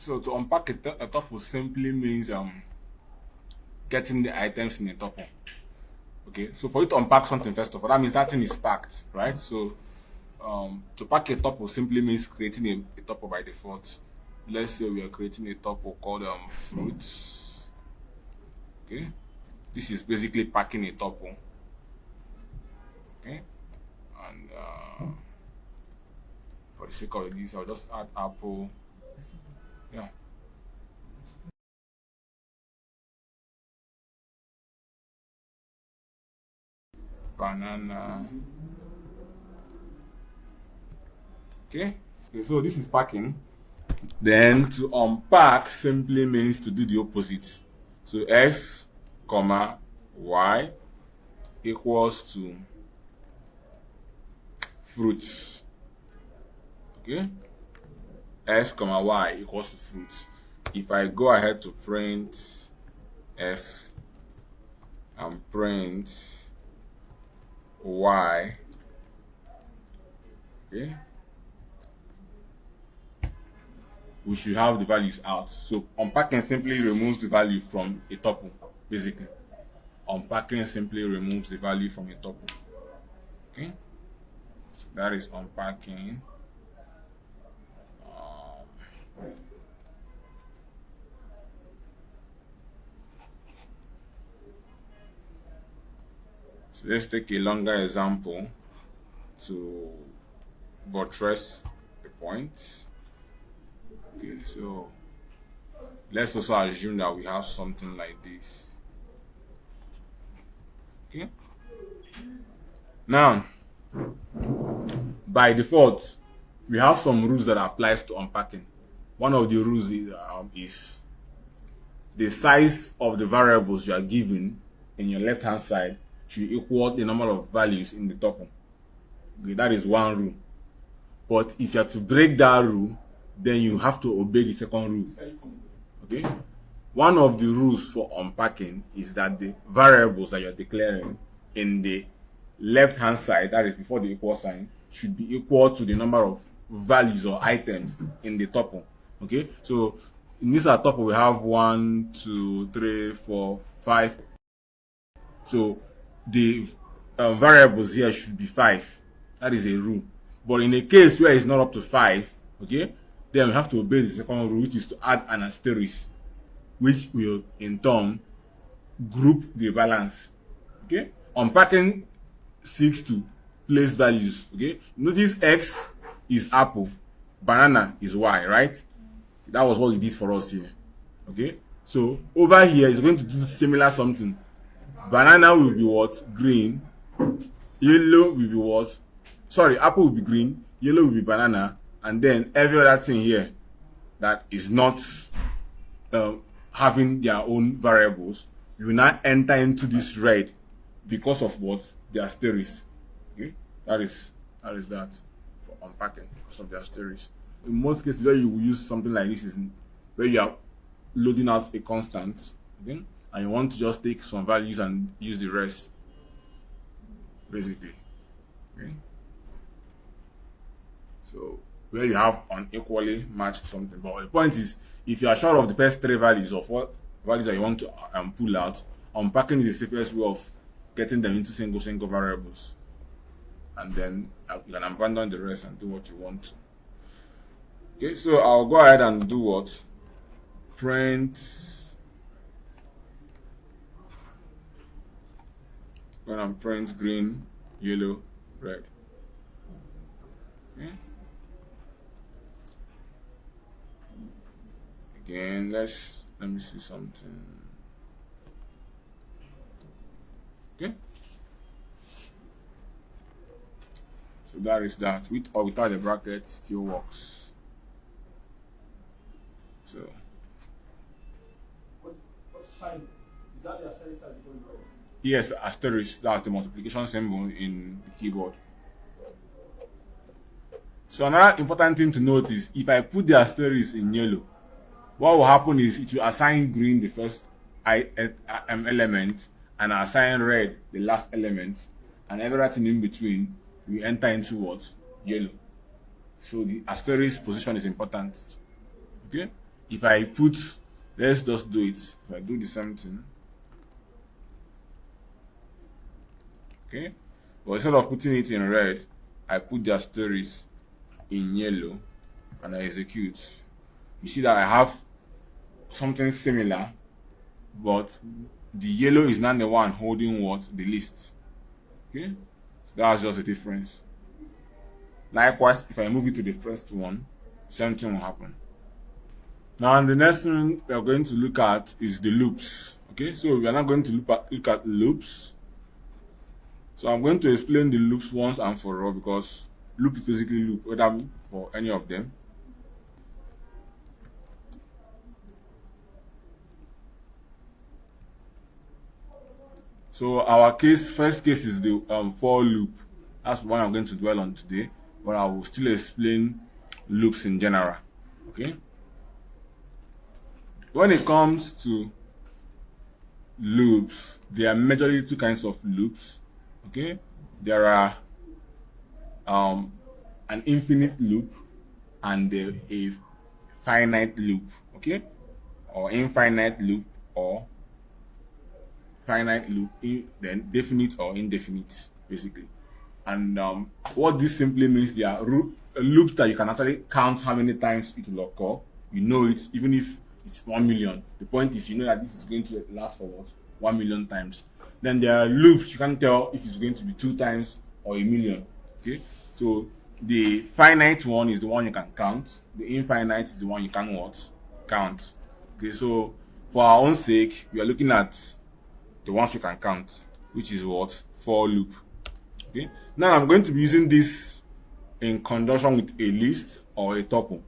So to unpack a tuple simply means getting the items in a tuple. Okay, so for you to unpack something first of all, that means that thing is packed, right? So to pack a tuple simply means creating a tuple by default. Let's say we are creating a tuple called fruits. Okay, this is basically packing a tuple. Okay, and for the sake of this, I'll just add apple. Yeah. Banana. Okay, so this is packing. Then to unpack simply means to do the opposite. So x comma y equals to fruits. Okay, x comma y equals to fruits. If I go ahead to print x and print y, okay, we should have the values out. So unpacking simply removes the value from a tuple, basically. Unpacking simply removes the value from a tuple. Okay, so that is unpacking. So let's take a longer example to buttress the point. Okay, so let's also assume that we have something like this. Okay. Now, by default, we have some rules that applies to unpacking. One of the rules is the size of the variables you are given in your left-hand side should equal the number of values in the tuple. Okay, that is one rule. But if you have to break that rule, then you have to obey the second rule. Okay? One of the rules for unpacking is that the variables that you're declaring in the left-hand side, that is before the equal sign, should be equal to the number of values or items in the tuple. Okay? So in this tuple, we have 1, 2, 3, 4, 5. So the variables here should be 5. That is a rule. But in a case where it's not up to 5, okay, then we have to obey the second rule, which is to add an asterisk, which will in turn group the balance. Okay, unpacking seeks to place values. Okay, notice x is apple, banana is y, right? That was what he did for us here. Okay, so over here is going to do similar something. Banana will be what? Green. Yellow will be what? Sorry, apple will be green, yellow will be banana, and then every other thing here that is not having their own variables, you will now enter into this red because of what? The asterisk. Okay, that is that for unpacking because of the asterisk. In most cases, where you will use something like this is where you are loading out a constant, okay, and you want to just take some values and use the rest, basically. Okay. So where you have unequally matched something. But the point is, if you are sure of the first 3 values of what values that you want to pull out, unpacking is the safest way of getting them into single variables. And then you can abandon the rest and do what you want to. Okay, so I'll go ahead and do what? Print. When I'm print green, yellow, red. Okay. Again, let me see something. Okay. So that is that. With or without the bracket still works. So what sign? Is that the asterisk sign? Yes, asterisk, that's the multiplication symbol in the keyboard. So another important thing to note is if I put the asterisk in yellow, what will happen is it will assign green the first element and assign red the last element, and everything in between will enter into what? Yellow. So the asterisk position is important. Okay? if I put, let's just do it. If I do the same thing, okay, but instead of putting it in red, I put their stories in yellow and I execute. You see that I have something similar, but the yellow is not the one holding what? The list. Okay, so that's just a difference. Likewise, if I move it to the first one, same thing will happen. Now, the next thing we are going to look at is the loops. Okay, so we are not going to look at loops. So I'm going to explain the loops once and for all, because loop is basically loop, whether for any of them. So our first case is the for loop. That's what I'm going to dwell on today, but I will still explain loops in general. Okay. When it comes to loops, there are majorly two kinds of loops. Okay, there are an infinite loop and a finite loop. Okay, or infinite loop or finite loop, then definite or indefinite, basically. And what this simply means, there are loops that you can actually count how many times it will occur. You know it, even if it's 1 million. The point is, you know that this is going to last for what? 1 million times. Then there are loops you can't tell if it's going to be 2 times or a million. Okay, so the finite one is the one you can count. The infinite is the one you can what? Count. Okay, so for our own sake, we are looking at the ones you can count, which is what? For loop. Okay, now I'm going to be using this in conjunction with a list or a tuple.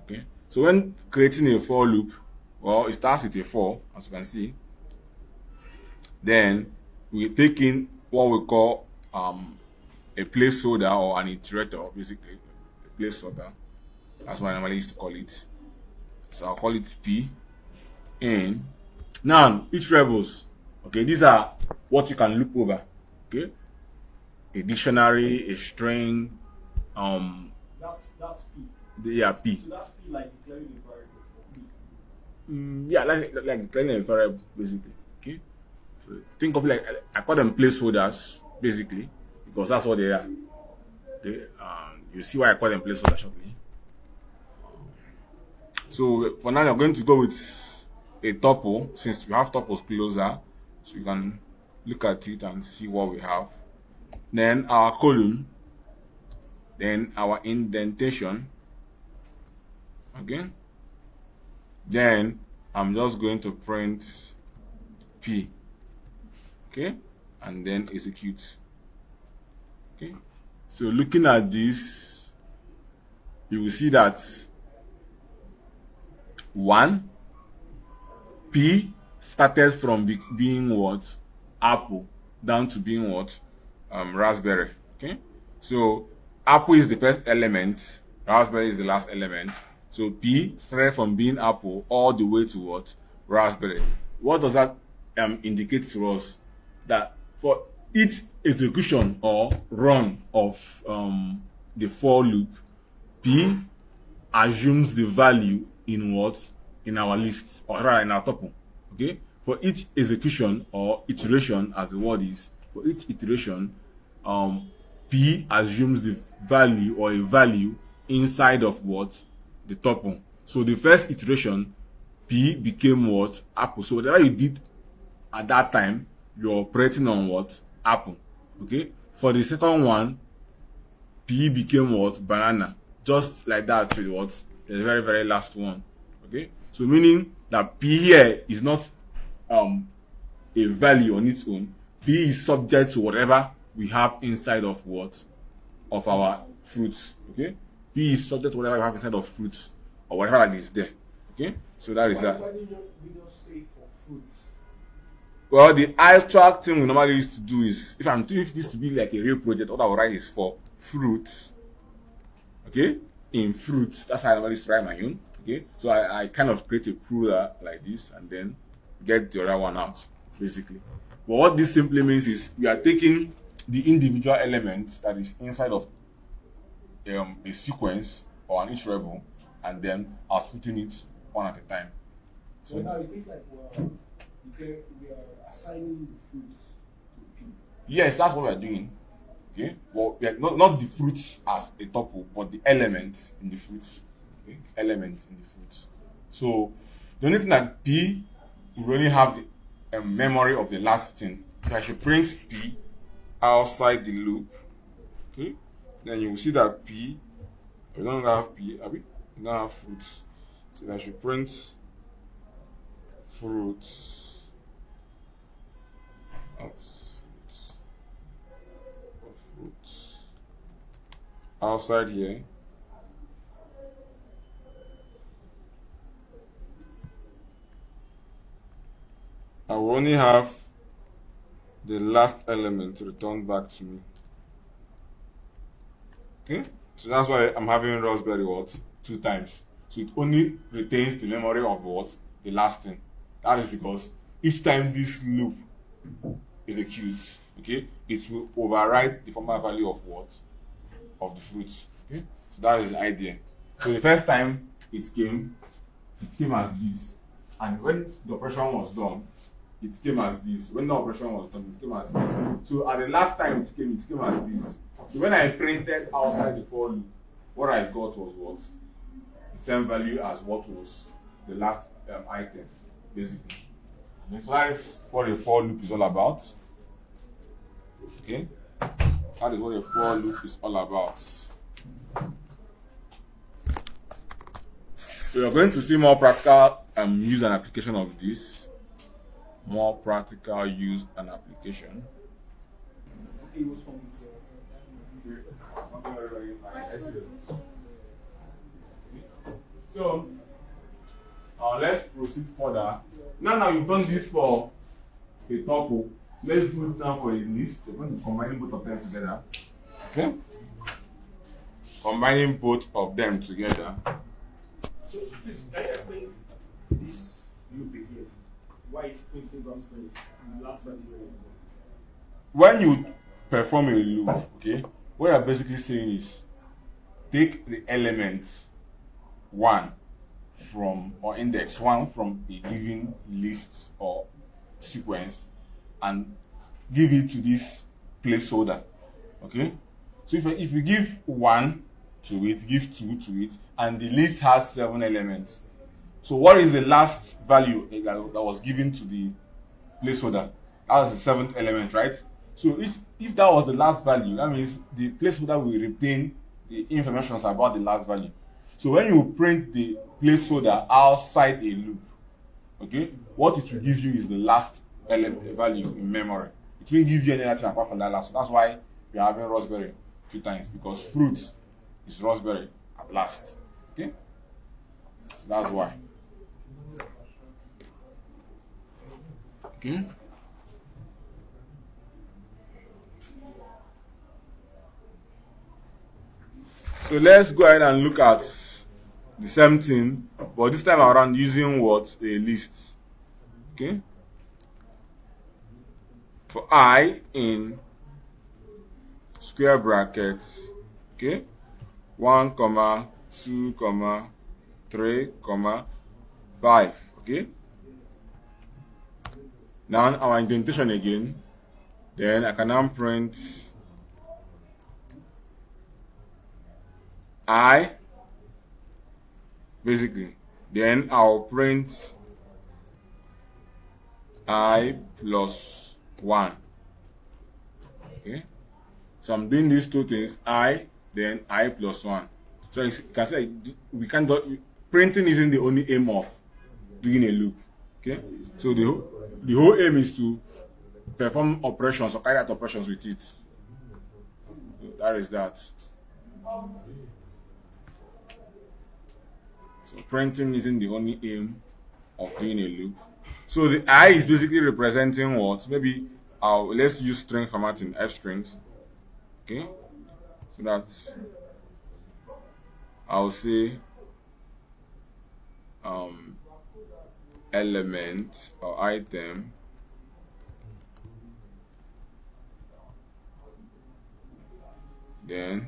Okay, so when creating a for loop, well, it starts with a for, as you can see. Then we take in what we call a placeholder or an iterator, basically a placeholder. That's what I normally used to call it. So I'll call it P in. Now each rebels. Okay, these are what you can loop over. Okay, a dictionary, a string. That's P. Yeah, P. So that's P like declaring a variable for P. Yeah, like declaring a variable, basically. Okay, so think of it like I call them placeholders, basically, because that's what they are. You see why I call them placeholders shortly. So for now, you're going to go with a tuple, since we have tuples closer, so you can look at it and see what we have. Then our column, then our indentation. Okay, then I'm just going to print P. Okay, and then execute. Okay, so looking at this, you will see that 1 P started from being what? Apple, down to being what? Raspberry. Okay, so Apple is the first element, Raspberry is the last element. So P started from being Apple all the way to what? Raspberry. What does that indicate to us? That for each execution or run of the for loop, P assumes the value in what? In our list, or rather in our tuple. Okay, for each execution or iteration, as the word is, for each iteration, P assumes the value or a value inside of what? The tuple. So the first iteration, P became what? Apple. So whatever you did at that time, you're operating on what? Apple. Okay, for the second one, P became what? Banana. Just like that with what? The very, very last one. Okay, so meaning that P here is not a value on its own. P is subject to whatever we have inside of what? Of our fruits. Okay, P is subject to whatever we have inside of fruits or whatever that is there. Okay, so that is that. Why did you just say for fruits? Well, the actual thing we normally used to do is, if this to be like a real project, what I will write is for fruits. Okay, in fruits, that's how I normally write my own. Okay, so I kind of create a plural like this and then get the other one out, basically. But what this simply means is we are taking the individual element that is inside of a sequence or an iterable and then outputting it one at a time. So now it feels like we are assigning the fruits to P. Yes, that's what we're doing. Okay, well, we are not the fruits as a tuple, but the elements in the fruits. Okay, elements in the fruits. So the only thing that P, we only have the memory of the last thing. So I should print P outside the loop. Okay, then you will see that P, we don't have P, we don't have fruits. So I should print fruits. That's fruits outside here. I will only have the last element returned back to me. Okay, so that's why I'm having raspberry what 2 times. So it only retains the memory of what the last thing. That is because each time this loop is executed, okay, it will override the former value of what of the fruits. Okay, so that is the idea. So the first time it came as this, and when the operation was done, it came as this. When the operation was done, it came as this. So at the last time it came as this. So when I printed outside the for loop, what I got was what? The same value as what was the last item, basically. Okay, so that is what a for loop is all about. Okay, that is what a for loop is all about. So we are going to see more practical use and application of this. More practical use and application. Okay, it was from this. So let's proceed further. Now you've done this for a tuple. Let's do it now for a list. We're going to combine both of them together. Okay? Combining both of them together. So please, can you explain this loop again? Why it's printing downstairs in the last value? When you perform a loop, okay, what you're basically saying is take the element 1 from or index 1 from a given list or sequence and give it to this placeholder. Okay, so if you give 1 to it, give 2 to it, and the list has 7 elements. So what is the last value that was given to the placeholder? That was the 7th element, right? So if that was the last value, that means the placeholder will retain the information about the last value. So when you print the placeholder outside a loop, okay, what it will give you is the last element value in memory. It won't give you anything apart from that last. So that's why we are having raspberry 2 times, because fruit is raspberry at last. Okay, that's why. Okay. So let's go ahead and look at the same thing, but this time around using what? A list. Okay. For I in square brackets, okay, 1, 2, 3, 5. Okay. Now our indentation again. Then I can now print I, basically. Then I'll print I plus 1. Okay. So I'm doing these 2 things, I, then I plus 1. So you can say we can't do, printing isn't the only aim of doing a loop. Okay. So the whole aim is to perform operations or carry out operations with it. So that is that. So printing isn't the only aim of doing a loop. So the I is basically representing what? Maybe let's use string formatting, F strings. Okay. So that's I'll say element or item then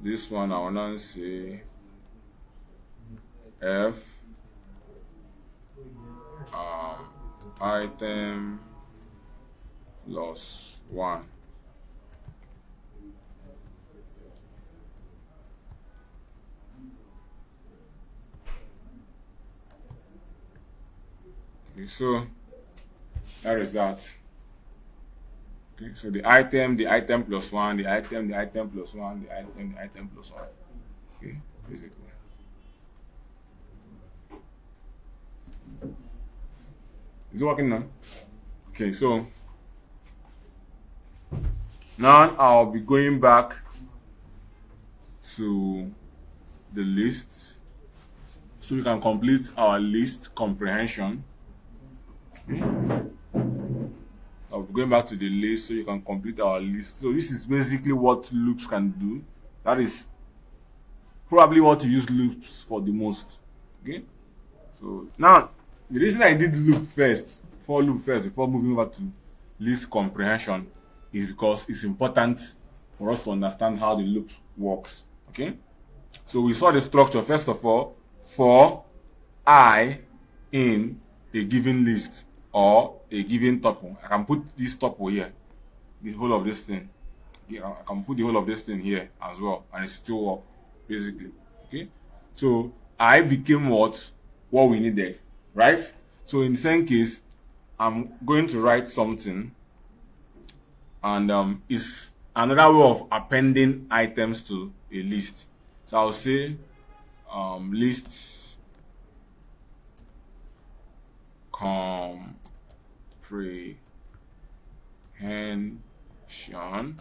this one I will now say F item plus 1. Okay, so that is that. Okay, so the item plus 1, the item plus 1, the item plus 1. Okay, basically. Is it working now? Okay, so now I'll be going back to the list so we can complete our list comprehension. Okay. I'll be going back to the list so you can complete our list. So this is basically what loops can do. That is probably what you use loops for the most. Okay. So now the reason I did loop first, for loop first, before moving over to list comprehension, is because it's important for us to understand how the loop works. Okay. So we saw the structure first of all for I in a given list or a given tuple. I can put this tuple here, the whole of this thing. Okay, I can put the whole of this thing here as well, and it still work basically. Okay, so I became what we needed, right? So in the same case, I'm going to write something, and it's another way of appending items to a list. So I'll say list comprehension.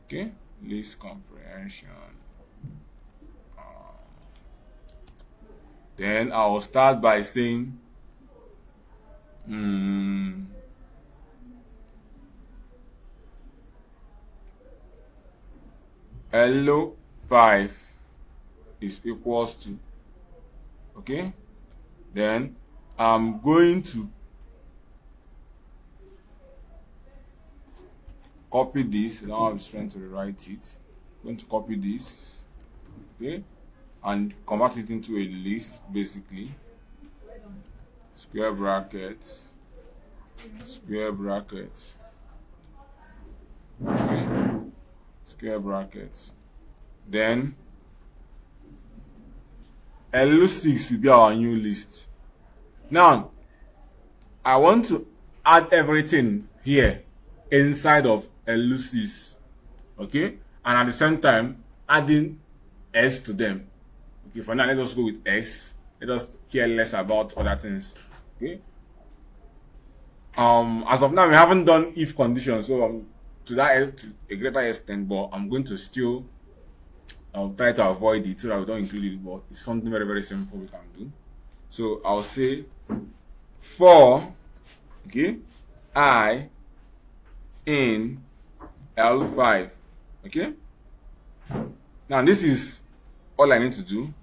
Okay, list comprehension. Then I'll start by saying hello 5 is equals to, okay, then I'm going to copy this. Now I'm trying to rewrite it. I'm going to copy this, okay, and convert it into a list basically. Square brackets, okay, square brackets. Then LU6 will be our new list. Now I want to add everything here inside of LU6, okay, and at the same time adding S to them. Okay, for now let us go with S. Let us care less about other things. Okay. As of now we haven't done if condition, so to a greater extent, but I'm going to still try to avoid it so that we don't include it, but it's something very, very simple we can do. So I'll say for, okay, I in L5, okay. Now this is all I need to do.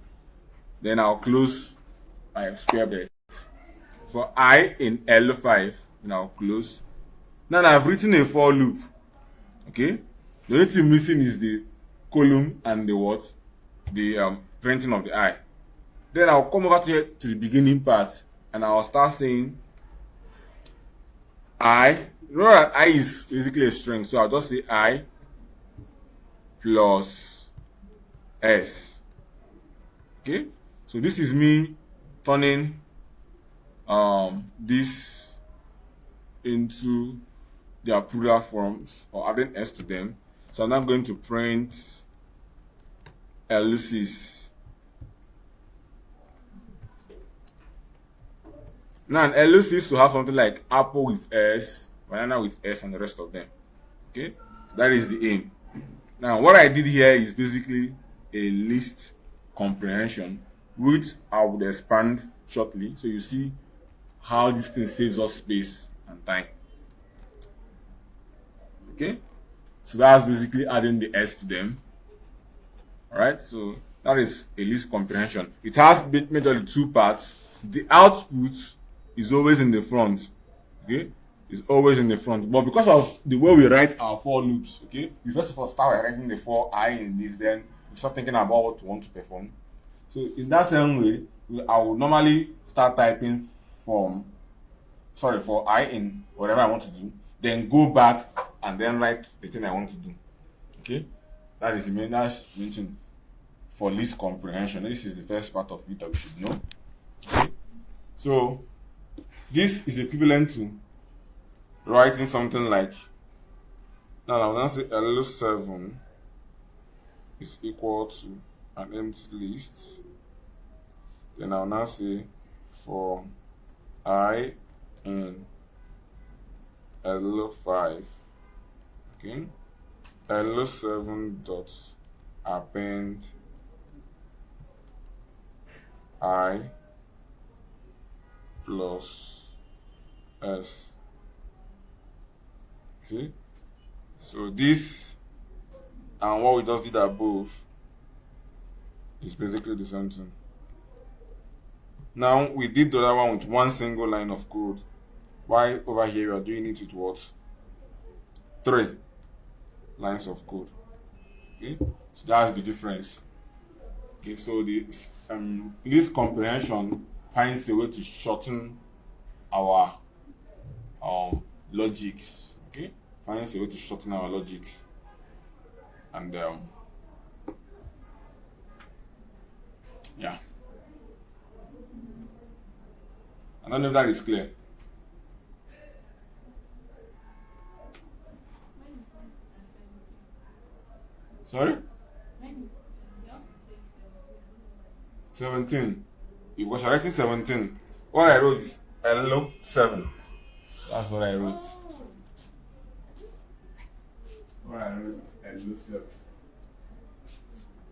Then I'll close my square bracket. For I in L5, then I'll close. Now I've written a for loop, okay. The only thing missing is the column and the what? The printing of the I. Then I'll come over here to the beginning part and I'll start saying I. Remember that I is basically a string, so I'll just say I plus S. Okay? So this is me turning this into their plural forms or adding S to them. So I'm now going to print Ulysses. Now Ulysses will have something like apple with S, banana with S, and the rest of them. Okay, that is the aim. Now what I did here is basically a list comprehension, which I would expand shortly, so you see how this thing saves us space and time. Okay, so that's basically adding the S to them. Alright, so that is a list comprehension. It has majorly two parts. The output is always in the front. Okay, it's always in the front. But because of the way we write our for loops, okay, we first of all start by writing the for I in this, then we start thinking about what we want to perform. So in that same way, I will normally start typing for I in whatever I want to do, then go back and then write the thing I want to do. Okay, that's the main thing for list comprehension. This is the first part of it that we should know. Okay. So this is equivalent to writing something like, now I will now say L7 is equal to an empty list. Then I will now say for I in L5, okay, L7 dot append I plus S. Okay, so this and what we just did above is basically the same thing. Now we did the other one with one single line of code. Why over here we are doing it with what? 3 lines of code. Okay, so that's the difference. Okay, so the list comprehension finds a way to shorten our logics. Okay, finds a way to shorten our logics, and yeah, I don't know if that is clear. Sorry? 17. Because you're writing 17. What I wrote is L7. That's what I wrote. What I wrote is L7.